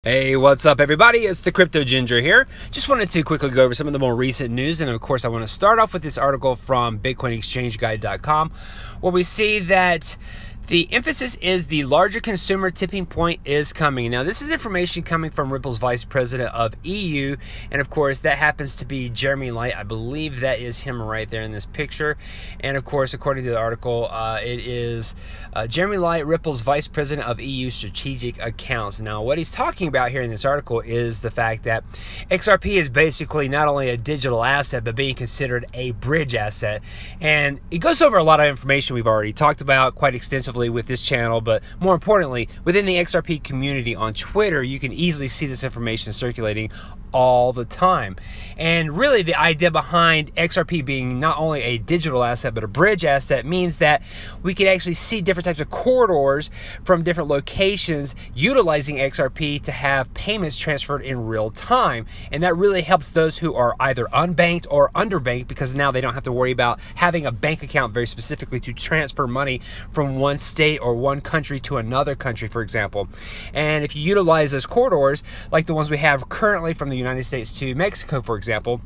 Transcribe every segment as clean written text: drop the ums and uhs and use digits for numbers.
Hey, what's up everybody? It's the Crypto Ginger here. Just wanted to quickly go over some of the more recent news, and of course I want to start off with this article from BitcoinExchangeGuide.com where we see that the emphasis is the larger consumer tipping point is coming. Now, this is information coming from Ripple's Vice President of EU, and of course, that happens to be Jeremy Light. I believe that is him right there in this picture. And of course, according to the article, it is Jeremy Light, Ripple's Vice President of EU Strategic Accounts. Now, what he's talking about here in this article is the fact that XRP is basically not only a digital asset, but being considered a bridge asset. And it goes over a lot of information we've already talked about quite extensively with this channel, but more importantly, within the XRP community on Twitter, you can easily see this information circulating all the time. And really, the idea behind XRP being not only a digital asset but a bridge asset means that we can actually see different types of corridors from different locations utilizing XRP to have payments transferred in real time. And that really helps those who are either unbanked or underbanked, because now they don't have to worry about having a bank account very specifically to transfer money from one state or one country to another country, for example. And if you utilize those corridors like the ones we have currently from the United States to Mexico, for example,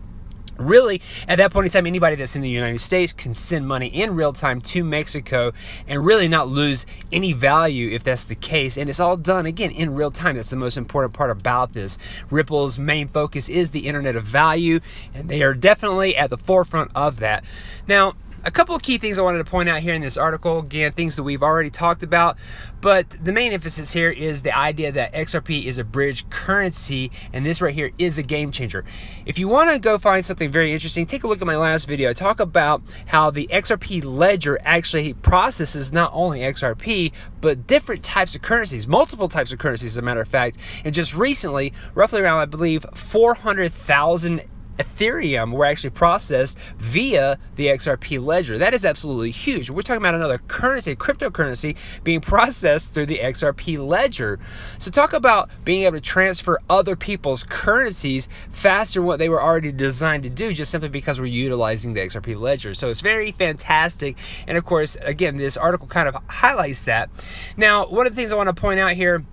really, at that point in time, anybody that's in the United States can send money in real time to Mexico and really not lose any value if that's the case. And it's all done, again, in real time. That's the most important part about this. Ripple's main focus is the Internet of Value, and they are definitely at the forefront of that. Now, a couple of key things I wanted to point out here in this article, again, things that we've already talked about, but the main emphasis here is the idea that XRP is a bridge currency, and this right here is a game changer. If you want to go find something very interesting, take a look at my last video. I talk about how the XRP Ledger actually processes not only XRP, but different types of currencies, multiple types of currencies, as a matter of fact. And just recently, roughly around, I believe, 400,000 Ethereum were actually processed via the XRP Ledger. That is absolutely huge. We're talking about another currency, cryptocurrency, being processed through the XRP Ledger. So talk about being able to transfer other people's currencies faster than what they were already designed to do, just simply because we're utilizing the XRP Ledger. So it's very fantastic. And of course, again, this article kind of highlights that. Now, one of the things I want to point out here,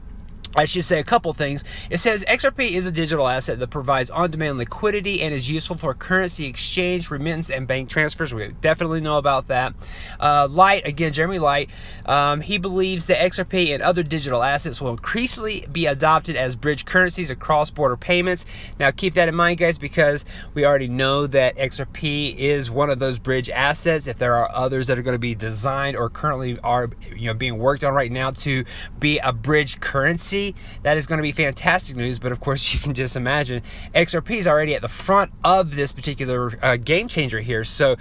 I should say a couple things. It says XRP is a digital asset that provides on-demand liquidity and is useful for currency exchange, remittance, and bank transfers. We definitely know about that. Light, again, Jeremy Light, he believes that XRP and other digital assets will increasingly be adopted as bridge currencies across border payments. Now, keep that in mind, guys, because we already know that XRP is one of those bridge assets. If there are others that are going to be designed or currently are being worked on right now to be a bridge currency, that is going to be fantastic news. But of course, you can just imagine XRP is already at the front of this particular game changer here. So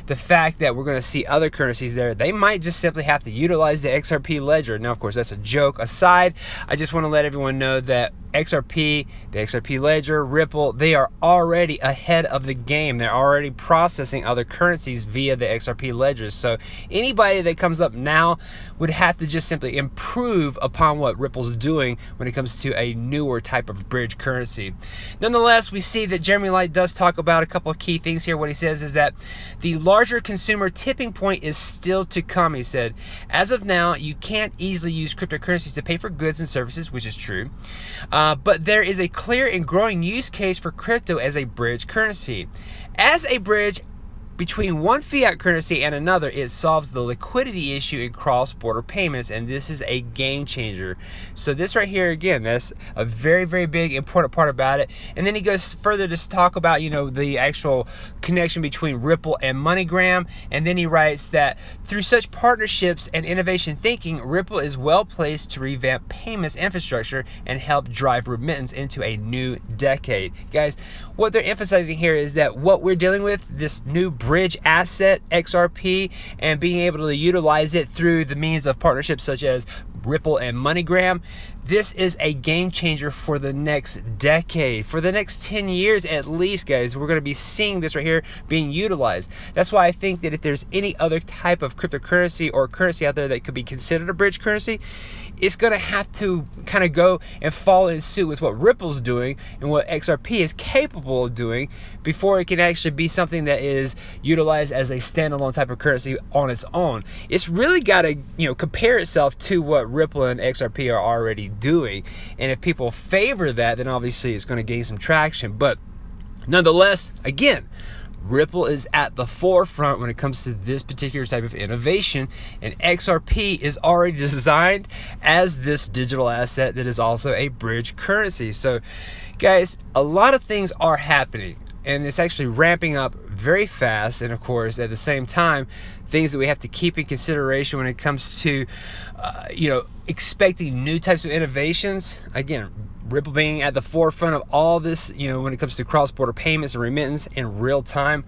the fact that we're going to see other currencies there, they might just simply have to utilize the XRP Ledger. Now, of course, that's a joke aside. I just want to let everyone know that XRP, the XRP Ledger, Ripple, they are already ahead of the game. They're already processing other currencies via the XRP Ledgers. So anybody that comes up now would have to just simply improve upon what Ripple's doing when it comes to a newer type of bridge currency. Nonetheless, we see that Jeremy Light does talk about a couple of key things here. What he says is that the larger consumer tipping point is still to come. He said, as of now, you can't easily use cryptocurrencies to pay for goods and services, which is true. But there is a clear and growing use case for crypto as a bridge currency. As a bridge between one fiat currency and another, it solves the liquidity issue in cross-border payments, and this is a game changer. So this right here, again, that's a very, very big, important part about it. And then he goes further to talk about, the actual connection between Ripple and MoneyGram. And then he writes that through such partnerships and innovation thinking, Ripple is well placed to revamp payments infrastructure and help drive remittance into a new decade. Guys, what they're emphasizing here is that what we're dealing with, this new bridge asset, XRP, and being able to utilize it through the means of partnerships such as Ripple and MoneyGram, this is a game changer for the next decade. For the next 10 years at least, guys, we're going to be seeing this right here being utilized. That's why I think that if there's any other type of cryptocurrency or currency out there that could be considered a bridge currency, it's going to have to kind of go and fall in suit with what Ripple's doing and what XRP is capable of doing before it can actually be something that is utilized as a standalone type of currency on its own. It's really got to, compare itself to what Ripple and XRP are already doing. And if people favor that, then obviously it's going to gain some traction. But nonetheless, again, Ripple is at the forefront when it comes to this particular type of innovation, and XRP is already designed as this digital asset that is also a bridge currency. So guys, a lot of things are happening, and it's actually ramping up very fast. And of course, at the same time, things that we have to keep in consideration when it comes to expecting new types of innovations. Again, Ripple being at the forefront of all this, when it comes to cross-border payments and remittance in real time.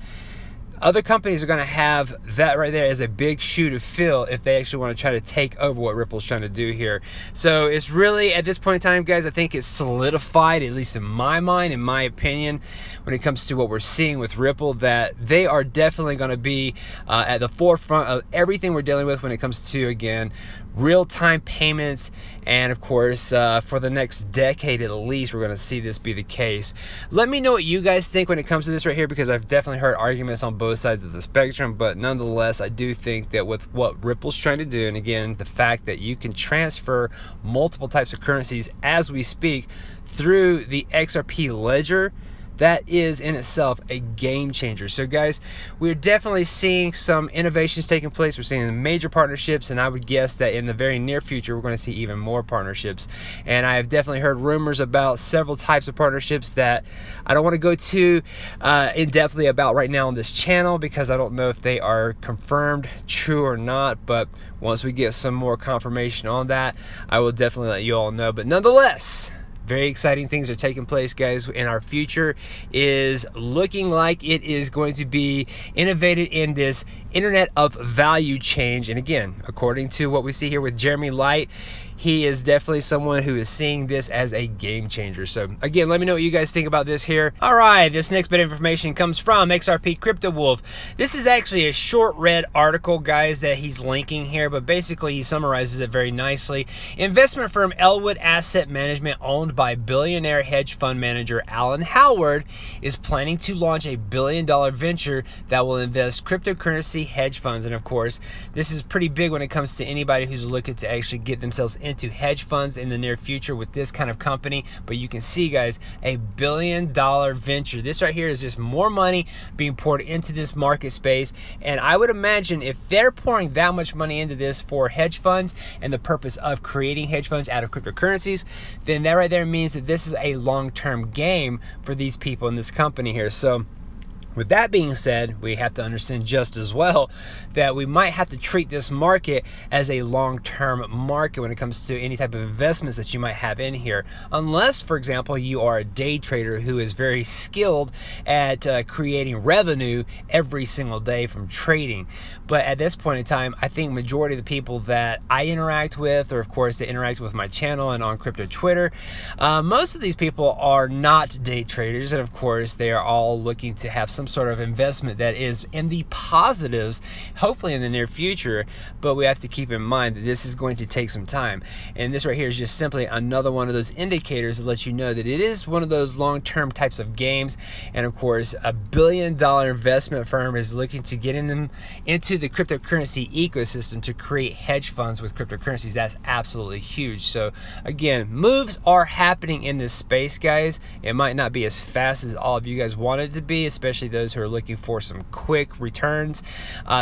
Other companies are going to have that right there as a big shoe to fill if they actually want to try to take over what Ripple's trying to do here. So it's really, at this point in time, guys, I think it's solidified, at least in my mind, in my opinion, when it comes to what we're seeing with Ripple, that they are definitely going to be at the forefront of everything we're dealing with when it comes to, again, real-time payments. And of course, for the next decade at least, we're going to see this be the case. Let me know what you guys think when it comes to this right here, because I've definitely heard arguments on both sides of the spectrum. But nonetheless, I do think that with what Ripple's trying to do, and again, the fact that you can transfer multiple types of currencies as we speak through the XRP ledger, that is in itself a game changer. So guys, we're definitely seeing some innovations taking place. We're seeing major partnerships, and I would guess that in the very near future we're going to see even more partnerships. And I've definitely heard rumors about several types of partnerships that I don't want to go too in-depthly about right now on this channel, because I don't know if they are confirmed true or not. But once we get some more confirmation on that, I will definitely let you all know. But nonetheless, very exciting things are taking place, guys, and our future is looking like it is going to be innovated in this internet of value change. And again, according to what we see here with Jeremy Light, he is definitely someone who is seeing this as a game changer. So again, let me know what you guys think about this here. All right, this next bit of information comes from XRP Crypto Wolf. This is actually a short read article, guys, that he's linking here, but basically he summarizes it very nicely. Investment firm Elwood Asset Management, owned by billionaire hedge fund manager Alan Howard, is planning to launch a $1 billion venture that will invest cryptocurrency hedge funds. And of course, this is pretty big when it comes to anybody who's looking to actually get themselves into hedge funds in the near future with this kind of company. But you can see, guys, a $1 billion venture. This right here is just more money being poured into this market space. And I would imagine if they're pouring that much money into this for hedge funds and the purpose of creating hedge funds out of cryptocurrencies, then that right there means that this is a long-term game for these people in this company here. So with that being said, we have to understand just as well that we might have to treat this market as a long-term market when it comes to any type of investments that you might have in here. Unless, for example, you are a day trader who is very skilled at creating revenue every single day from trading. But at this point in time, I think majority of the people that I interact with, or of course they interact with my channel and on crypto Twitter, most of these people are not day traders. And of course, they are all looking to have some sort of investment that is in the positives, hopefully in the near future. But we have to keep in mind that this is going to take some time, and this right here is just simply another one of those indicators that lets you know that it is one of those long-term types of games. And of course, a $1 billion investment firm is looking to get into the cryptocurrency ecosystem to create hedge funds with cryptocurrencies. That's absolutely huge. So again, moves are happening in this space, guys. It might not be as fast as all of you guys want it to be, especially those who are looking for some quick returns.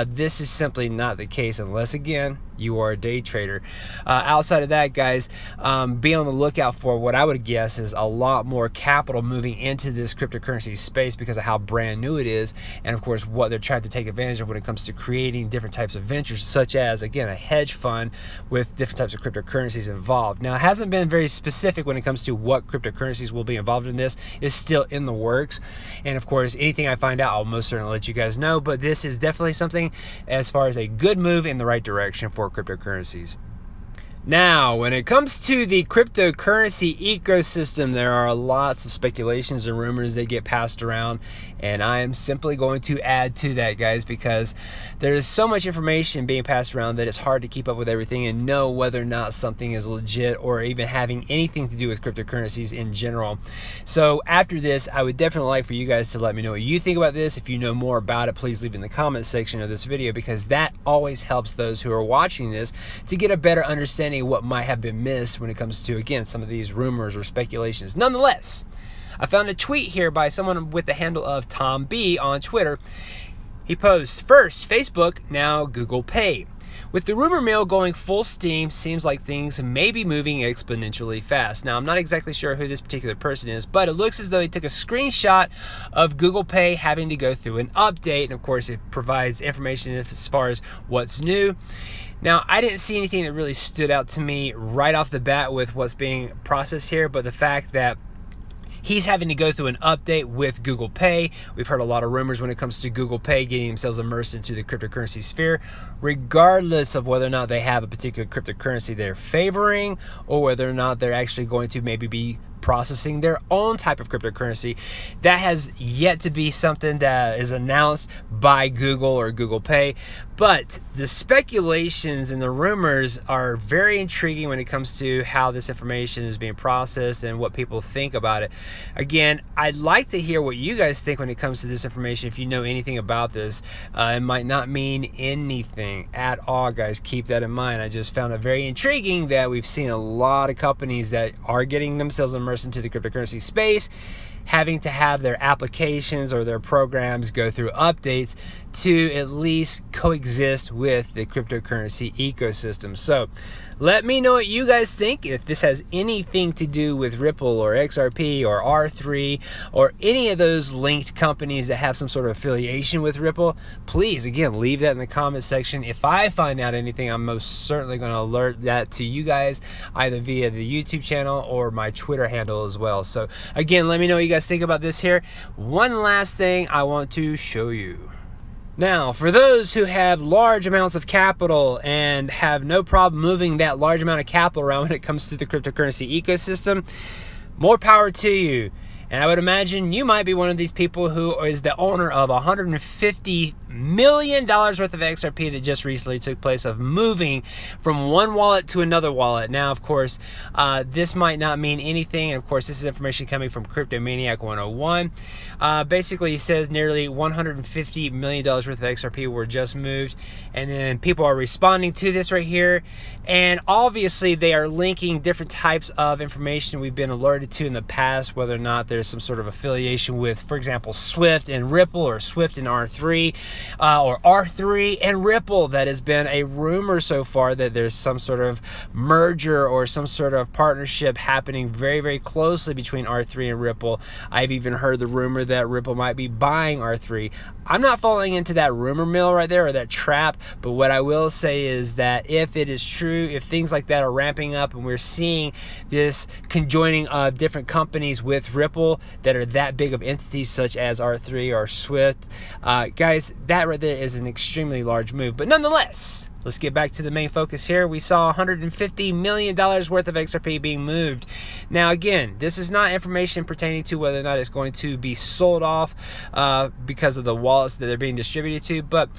This is simply not the case unless, again, you are a day trader. Outside of that, guys, be on the lookout for what I would guess is a lot more capital moving into this cryptocurrency space because of how brand new it is, and of course what they're trying to take advantage of when it comes to creating different types of ventures, such as, again, a hedge fund with different types of cryptocurrencies involved. Now, it hasn't been very specific when it comes to what cryptocurrencies will be involved in this. It's still in the works, and of course anything I find out, I'll most certainly let you guys know. But this is definitely something as far as a good move in the right direction for cryptocurrencies. Now, when it comes to the cryptocurrency ecosystem, there are lots of speculations and rumors that get passed around, and I am simply going to add to that, guys, because there is so much information being passed around that it's hard to keep up with everything and know whether or not something is legit or even having anything to do with cryptocurrencies in general. So after this, I would definitely like for you guys to let me know what you think about this. If you know more about it, please leave it in the comment section of this video, because that always helps those who are watching this to get a better understanding understanding what might have been missed when it comes to, again, some of these rumors or speculations. Nonetheless, I found a tweet here by someone with the handle of Tom B on Twitter. He posts, first, Facebook, now Google Pay. With the rumor mill going full steam, seems like things may be moving exponentially fast. Now, I'm not exactly sure who this particular person is, but it looks as though he took a screenshot of Google Pay having to go through an update. And of course, it provides information as far as what's new. Now, I didn't see anything that really stood out to me right off the bat with what's being processed here, but the fact that he's having to go through an update with Google Pay. We've heard a lot of rumors when it comes to Google Pay getting themselves immersed into the cryptocurrency sphere, regardless of whether or not they have a particular cryptocurrency they're favoring or whether or not they're actually going to maybe be processing their own type of cryptocurrency. That has yet to be something that is announced by Google or Google Pay. But the speculations and the rumors are very intriguing when it comes to how this information is being processed and what people think about it. Again, I'd like to hear what you guys think when it comes to this information. If you know anything about this, it might not mean anything at all, guys. Keep that in mind. I just found it very intriguing that we've seen a lot of companies that are getting themselves immersed into the cryptocurrency space having to have their applications or their programs go through updates to at least coexist with the cryptocurrency ecosystem. So let me know what you guys think. If this has anything to do with Ripple or XRP or R3 or any of those linked companies that have some sort of affiliation with Ripple, please, again, leave that in the comment section. If I find out anything, I'm most certainly going to alert that to you guys either via the YouTube channel or my Twitter handle as well. So again, let me know what you guys think about this here. One last thing I want to show you. Now, for those who have large amounts of capital and have no problem moving that large amount of capital around when it comes to the cryptocurrency ecosystem, more power to you. And I would imagine you might be one of these people who is the owner of $150 million worth of XRP that just recently took place of moving from one wallet to another wallet. Now, of course, this might not mean anything. And of course, this is information coming from Cryptomaniac 101. Basically, he says nearly $150 million worth of XRP were just moved. And then people are responding to this right here. And obviously, they are linking different types of information we've been alerted to in the past, whether or not there's some sort of affiliation with, for example, Swift and Ripple, or Swift and R3, or R3 and Ripple. That has been a rumor so far that there's some sort of merger or some sort of partnership happening very, very closely between R3 and Ripple. I've even heard the rumor that Ripple might be buying R3. I'm not falling into that rumor mill right there or that trap, but what I will say is that if it is true, if things like that are ramping up and we're seeing this conjoining of different companies with Ripple that are that big of entities such as R3 or Swift, guys, that right there is an extremely large move. But nonetheless, let's get back to the main focus here. We saw $150 million worth of XRP being moved. Now, again, this is not information pertaining to whether or not it's going to be sold off because of the wallets that they're being distributed to, but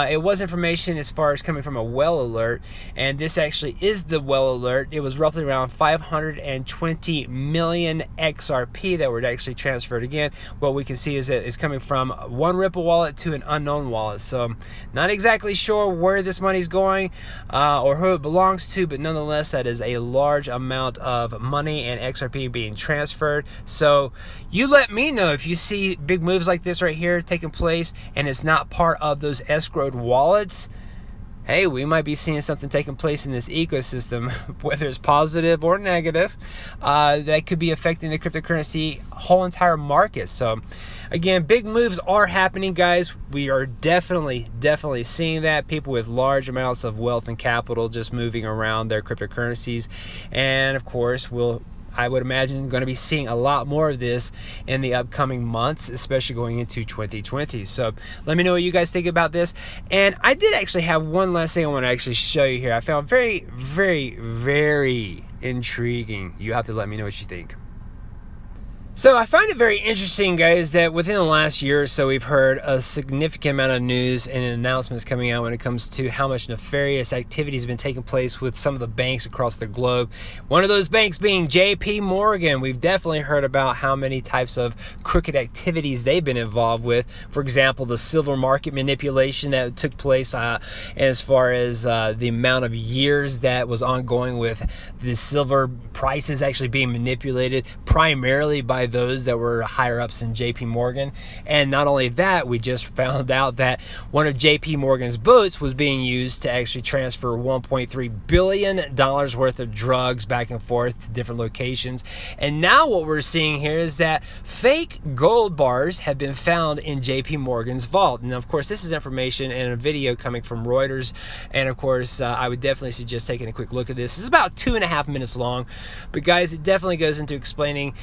it was information as far as coming from a well alert, and this actually is the well alert. It was roughly around 520 million XRP that were actually transferred. Again, what we can see is that it's coming from one Ripple wallet to an unknown wallet. So not exactly sure where this money is going or who it belongs to, but nonetheless, that is a large amount of money and XRP being transferred. So you let me know if you see big moves like this right here taking place and it's not part of those escrowed wallets. Hey, we might be seeing something taking place in this ecosystem, whether it's positive or negative, that could be affecting the cryptocurrency whole entire market. So again, big moves are happening, guys. We are definitely seeing that. People with large amounts of wealth and capital just moving around their cryptocurrencies. And of course, I would imagine going to be seeing a lot more of this in the upcoming months, especially going into 2020. So let me know what you guys think about this. And I did actually have one last thing I want to actually show you here. I found very, very, very intriguing. You have to let me know what you think. So I find it very interesting, guys, that within the last year or so, we've heard a significant amount of news and announcements coming out when it comes to how much nefarious activities have been taking place with some of the banks across the globe. One of those banks being JP Morgan. We've definitely heard about how many types of crooked activities they've been involved with. For example, the silver market manipulation that took place as far as the amount of years that was ongoing with the silver prices actually being manipulated primarily by those that were higher ups in JP Morgan. And not only that, we just found out that one of JP Morgan's boats was being used to actually transfer $1.3 billion worth of drugs back and forth to different locations. And now what we're seeing here is that fake gold bars have been found in JP Morgan's vault. And of course, this is information and a video coming from Reuters. And of course, I would definitely suggest taking a quick look at this. It's about 2.5 minutes long, but guys, it definitely goes into explaining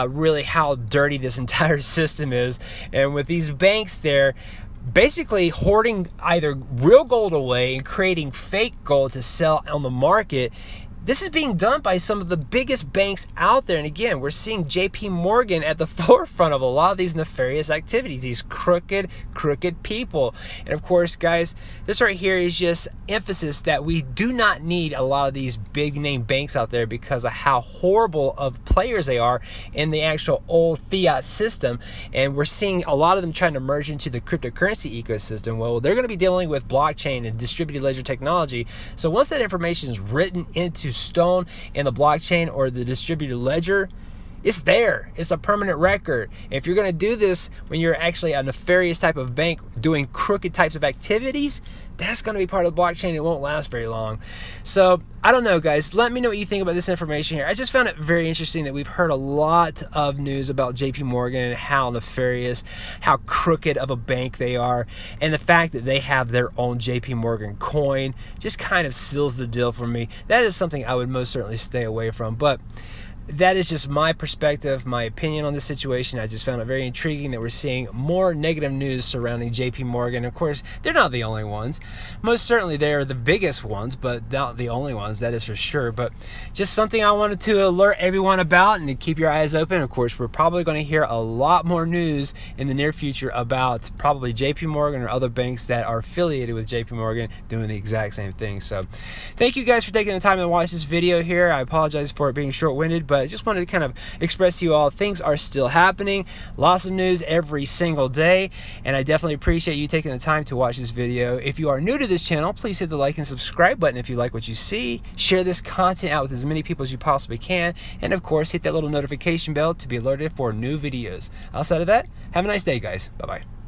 really how dirty this entire system is. And with these banks there basically hoarding either real gold away and creating fake gold to sell on the market. This is being done by some of the biggest banks out there. And again, we're seeing JP Morgan at the forefront of a lot of these nefarious activities, these crooked people. And of course, guys, this right here is just emphasis that we do not need a lot of these big name banks out there because of how horrible of players they are in the actual old fiat system. And we're seeing a lot of them trying to merge into the cryptocurrency ecosystem. Well, they're going to be dealing with blockchain and distributed ledger technology. So once that information is written into stone in the blockchain or the distributed ledger, it's there. It's a permanent record. If you're going to do this when you're actually a nefarious type of bank doing crooked types of activities, that's going to be part of the blockchain. It won't last very long. So I don't know, guys. Let me know what you think about this information here. I just found it very interesting that we've heard a lot of news about JP Morgan and how nefarious, how crooked of a bank they are. And the fact that they have their own JP Morgan coin just kind of seals the deal for me. That is something I would most certainly stay away from. But that is just my perspective, my opinion on this situation. I just found it very intriguing that we're seeing more negative news surrounding JP Morgan. Of course, they're not the only ones. Most certainly they are the biggest ones, but not the only ones, that is for sure. But just something I wanted to alert everyone about and to keep your eyes open. Of course, we're probably going to hear a lot more news in the near future about probably JP Morgan or other banks that are affiliated with JP Morgan doing the exact same thing. So thank you guys for taking the time to watch this video here. I apologize for it being short-winded, but I just wanted to kind of express to you all things are still happening. Lots of news every single day, and I definitely appreciate you taking the time to watch this video. If you are new to this channel, please hit the like and subscribe button if you like what you see. Share this content out with as many people as you possibly can, and of course hit that little notification bell to be alerted for new videos. Outside of that, have a nice day, guys. Bye-bye.